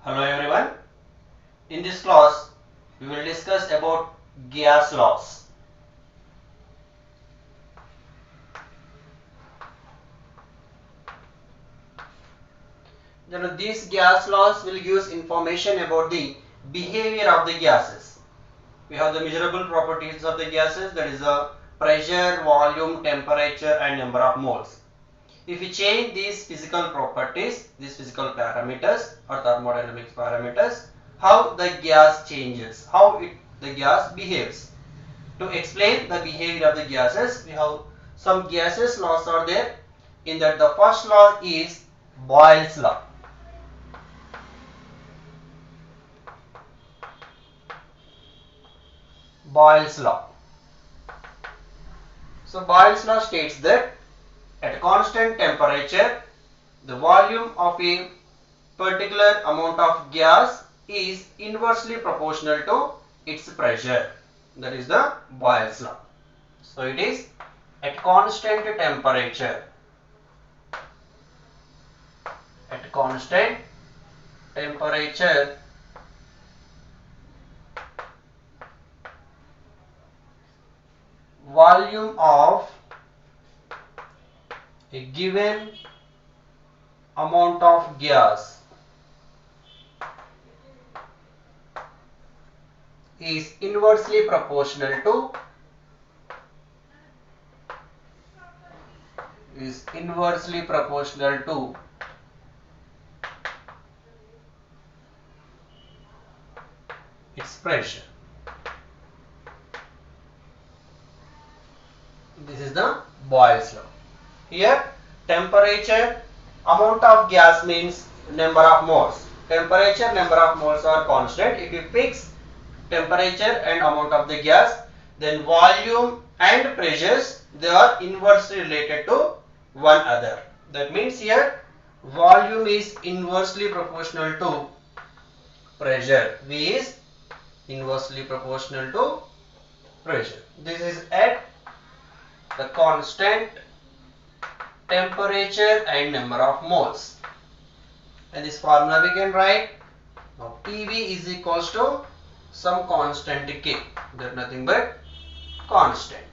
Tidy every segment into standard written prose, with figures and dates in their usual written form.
Hello everyone. In this class, we will discuss about gas laws. These gas laws will give information about the behavior of the gases. We have the measurable properties of the gases, that is the pressure, volume, temperature and number of moles. If we change these physical properties, these physical parameters or thermodynamics parameters, how the gas changes, how the gas behaves. To explain the behavior of the gases, we have some gases laws are there. In that, the first law is Boyle's law. Boyle's law. So Boyle's law states that at constant temperature, the volume of a particular amount of gas is inversely proportional to its pressure. That is the Boyle's law. So it is at constant temperature. At constant temperature, volume of a given amount of gas is inversely proportional to its pressure. This is the Boyle's law. Here, temperature, amount of gas means number of moles. Temperature, number of moles are constant. If you fix temperature and amount of the gas, then volume and pressures, they are inversely related to one another. That means here volume is inversely proportional to pressure. V is inversely proportional to pressure. This is at the constant temperature and number of moles. And this formula we can write. Now PV is equals to some constant K. That nothing but constant.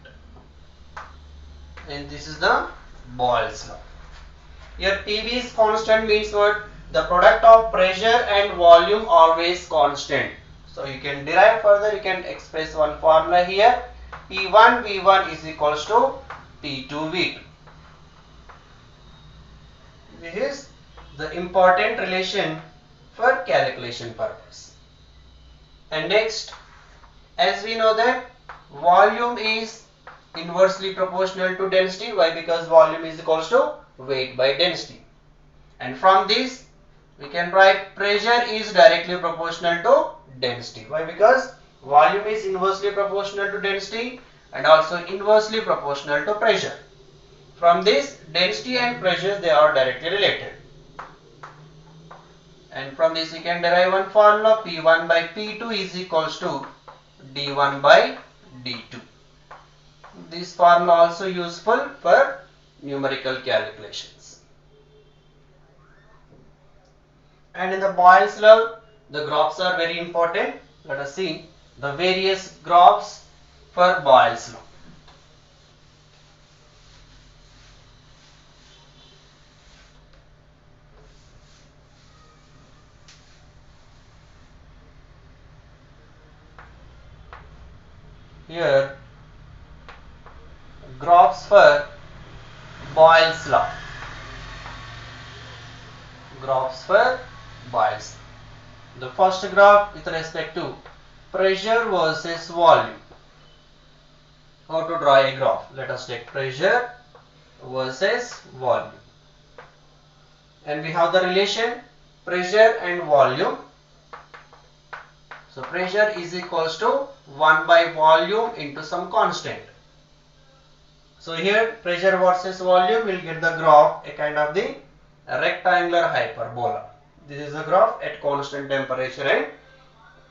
And this is the Boyle's law. Here PV is constant means what? The product of pressure and volume always constant. So you can derive further, you can express one formula here. P1 V1 is equals to P2 V2. This is the important relation for calculation purpose. And next, as we know that volume is inversely proportional to density. Why? Because volume is equals to weight by density. And from this we can write pressure is directly proportional to density. Why? Because volume is inversely proportional to density and also inversely proportional to pressure. From this, density and pressure, they are directly related. And from this we can derive one formula. P1 by P2 is equals to D1 by D2. This formula also useful for numerical calculations. And in the Boyle's law, the graphs are very important. Let us see the various graphs for Boyle's law. Here, graphs for Boyle's law. Graphs for Boyle's law. The first graph with respect to pressure versus volume. How to draw a graph? Let us take pressure versus volume. And we have the relation pressure and volume. So pressure is equals to 1 by volume into some constant. So here pressure versus volume will get the graph, a kind of the rectangular hyperbola. This is the graph at constant temperature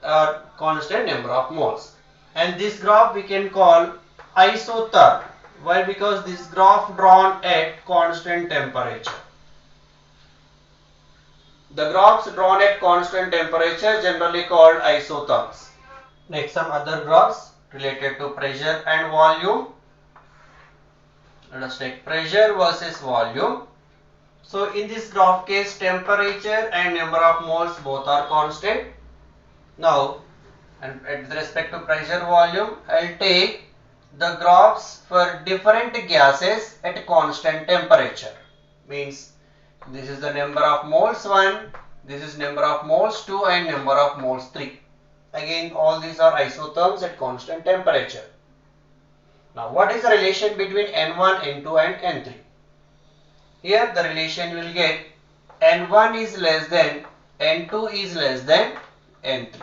and constant number of moles. And this graph we can call isotherm. Why? Because this graph drawn at constant temperature. The graphs drawn at constant temperature generally called isotherms. Next, some other graphs related to pressure and volume. Let us take pressure versus volume. So in this graph case, temperature and number of moles both are constant. Now, and with respect to pressure volume, I'll take the graphs for different gases at constant temperature. Means this is the number of moles 1, this is number of moles 2 and number of moles 3. Again, all these are isotherms at constant temperature. Now, what is the relation between N1, N2 and N3? Here the relation you will get N1 is less than, N2 is less than N3.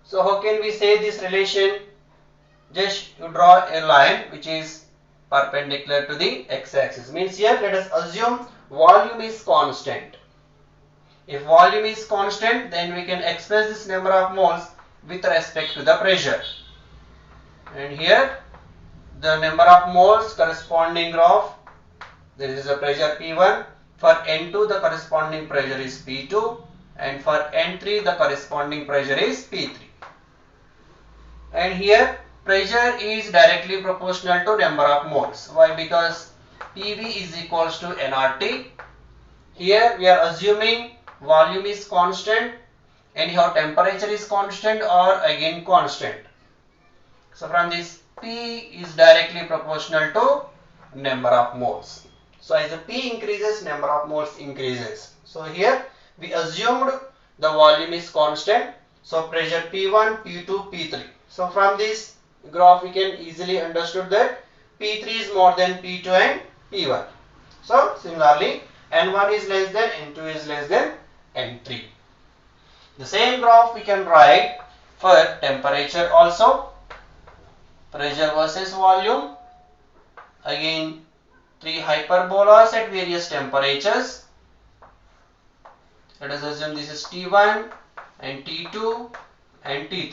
So how can we say this relation? Just you draw a line which is perpendicular to the x-axis. Means here let us assume volume is constant. If volume is constant, then we can express this number of moles with respect to the pressure. And here the number of moles corresponding graph, there is a pressure P1. For N2 the corresponding pressure is P2, and for N3 the corresponding pressure is P3. And here pressure is directly proportional to number of moles. Why? Because PV is equals to nRT. Here we are assuming volume is constant, anyhow temperature is constant or again constant. So from this, P is directly proportional to number of moles. So as the P increases, number of moles increases. So here we assumed the volume is constant. So pressure P1, P2, P3. So from this graph we can easily understood that P3 is more than P2 and P1. So similarly, N1 is less than, N2 is less than N3. The same graph we can write for temperature also. Pressure versus volume. Again, 3 hyperbolas at various temperatures. Let us assume this is T1 and T2 and T3.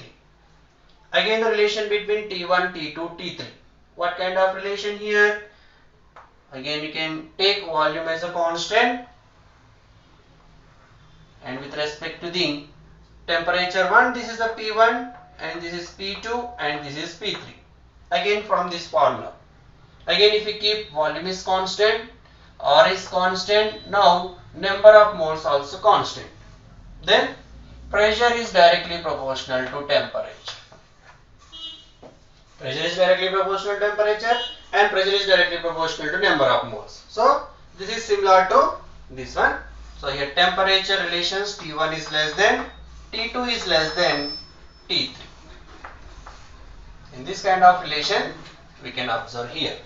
Again, the relation between T1, T2, T3. What kind of relation here? Again, you can take volume as a constant, and with respect to the temperature 1, this is the P1 and this is P2 and this is P3. Again from this formula. Again, if we keep volume is constant, R is constant, now number of moles also constant. Then pressure is directly proportional to temperature. Pressure is directly proportional to temperature and pressure is directly proportional to number of moles. So this is similar to this one. So here temperature relations, T1 is less than, T2 is less than T3. In this kind of relation we can observe here.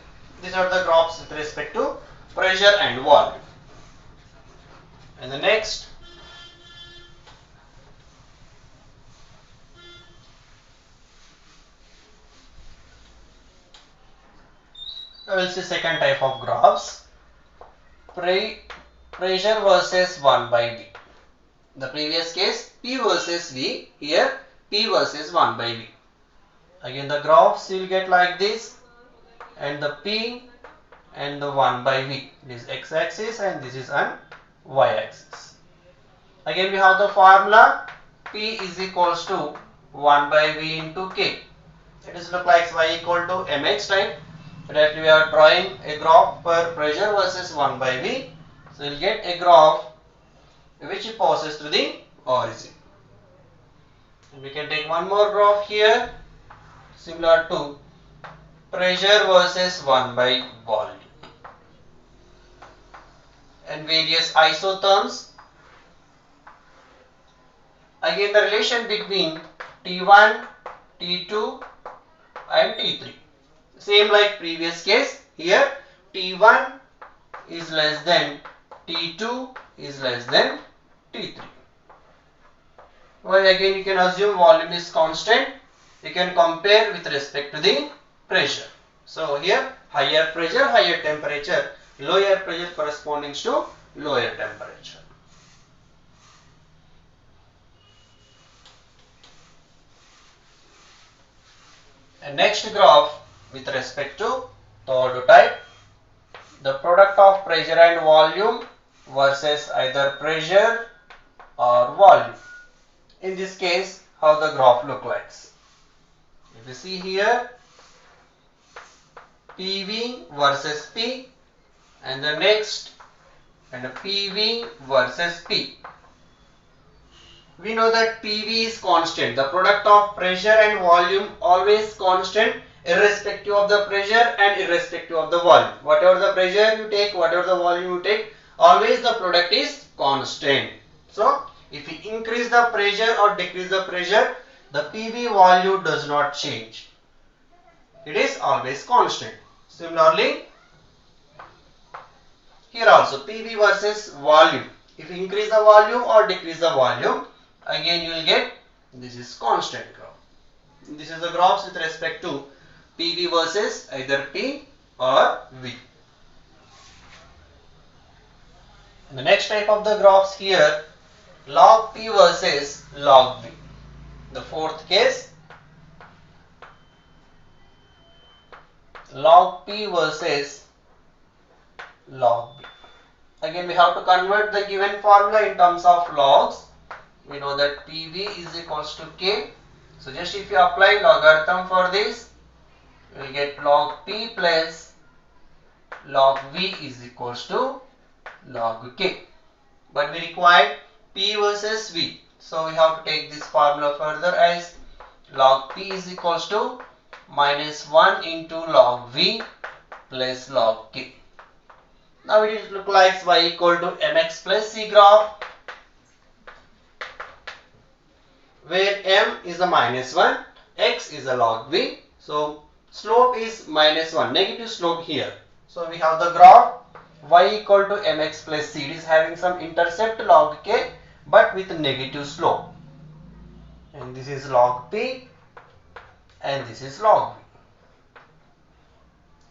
These are the graphs with respect to pressure and volume. And the next, I will see second type of graphs. Pressure versus 1 by V. The previous case P versus V, here P versus 1 by V. Again the graphs you will get like this, and the P and the 1 by V. This is x-axis and this is on y-axis. Again we have the formula P is equals to 1 by V into K. It is look like y equal to mx type. Directly we are drawing a graph for pressure versus 1 by V. So you will get a graph which passes through the origin. And we can take one more graph here similar to pressure versus 1 by volume and various isotherms. Again the relation between T1, T2 and T3. Same like previous case, here T1 is less than, T2 is less than T3. Well, again you can assume volume is constant. You can compare with respect to the pressure. So here higher pressure, higher temperature, lower pressure corresponding to lower temperature. And next graph with respect to third type, the product of pressure and volume versus either pressure or volume. In this case, how the graph look like? If you see here, PV versus P, and the next, and PV versus P. We know that PV is constant. The product of pressure and volume always constant irrespective of the pressure and irrespective of the volume. Whatever the pressure you take, whatever the volume you take, always the product is constant. So, if we increase the pressure or decrease the pressure, the PV value does not change. It is always constant. Similarly, here also PV versus volume. If you increase the volume or decrease the volume, again you will get this is constant graph. This is the graphs with respect to PV versus either P or V. And the next type of the graphs here, log P versus log V. The fourth case, log P versus log V. Again we have to convert the given formula in terms of logs. We know that PV is equals to K. So just if you apply logarithm for this, you will get log P plus log V is equals to log K. But we require P versus V. So we have to take this formula further as log P is equals to minus 1 into log V plus log K. Now it looks like y equal to mx plus c graph, where m is a minus 1, x is a log V. So slope is minus 1, negative slope here. So we have the graph y equal to mx plus c. It is having some intercept log k but with negative slope. And this is log p and this is log v.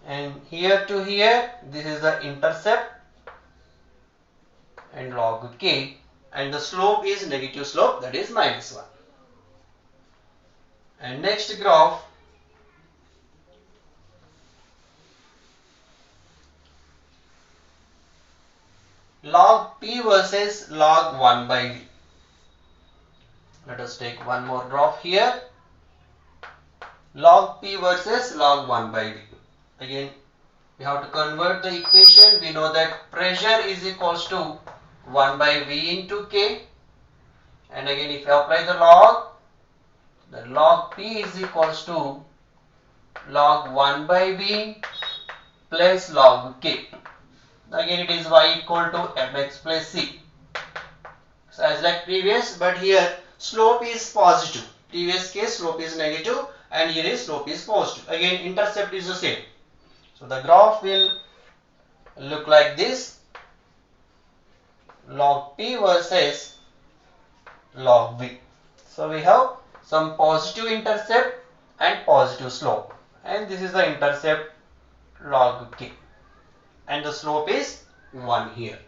And here to here, this is the intercept and log k, and the slope is negative slope, that is minus 1. And next graph, log P versus log 1 by V. Let us take one more graph here. Log P versus log 1 by V. Again, we have to convert the equation. We know that pressure is equals to 1 by V into K. And again, if you apply the log P is equals to log 1 by V plus log K. Again it is y equal to mx plus c. So as like previous, but here slope is positive. Previous case slope is negative and here is slope is positive. Again intercept is the same. So the graph will look like this, log P versus log V. So we have some positive intercept and positive slope, and this is the intercept log K, and the slope is 1 here.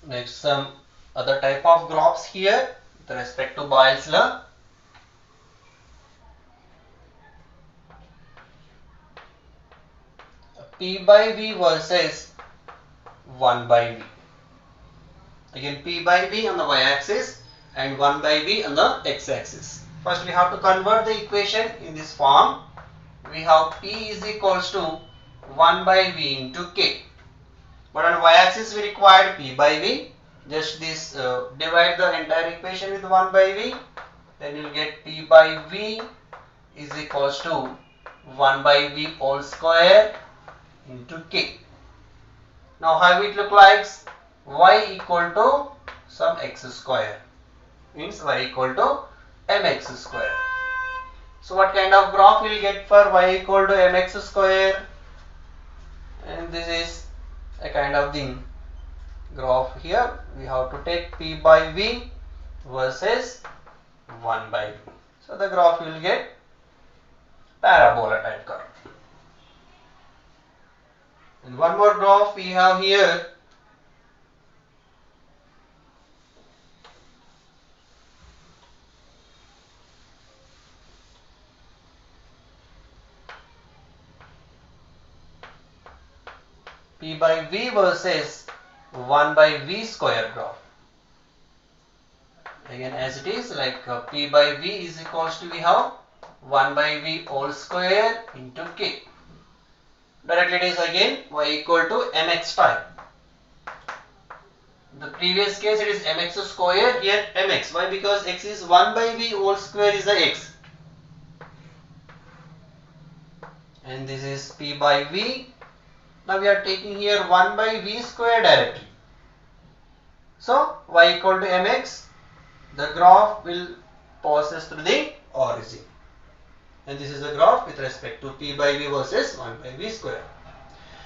Next, some other type of graphs here with respect to Boyle's law. P by V versus 1 by V. Again P by V on the y-axis and 1 by V on the x-axis. First we have to convert the equation in this form. We have P is equals to 1 by V into K. But on y-axis we required P by V. Just this divide the entire equation with 1 by V. Then you will get P by V is equals to 1 by V whole square into K. Now how it look like? Y equal to some x square. Means y equal to mx square. So what kind of graph we will get for y equal to mx square? And this is a kind of thing. Graph here we have to take P by V versus 1 by V. So the graph will get parabola type curve. And one more graph we have here. by v versus 1 by v square graph. Again, as it is, like p by v is equals to, we have 1 by v whole square into k. Directly it is again y equal to mx type. The previous case it is mx square, here mx. Why? Because x is 1 by v whole square is the x. And this is p by v. Now we are taking here 1 by v square directly. So y equal to mx, the graph will passes through the origin. And this is the graph with respect to p by v versus 1 by v square.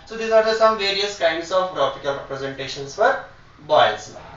So these are some various kinds of graphical representations for Boyle's law.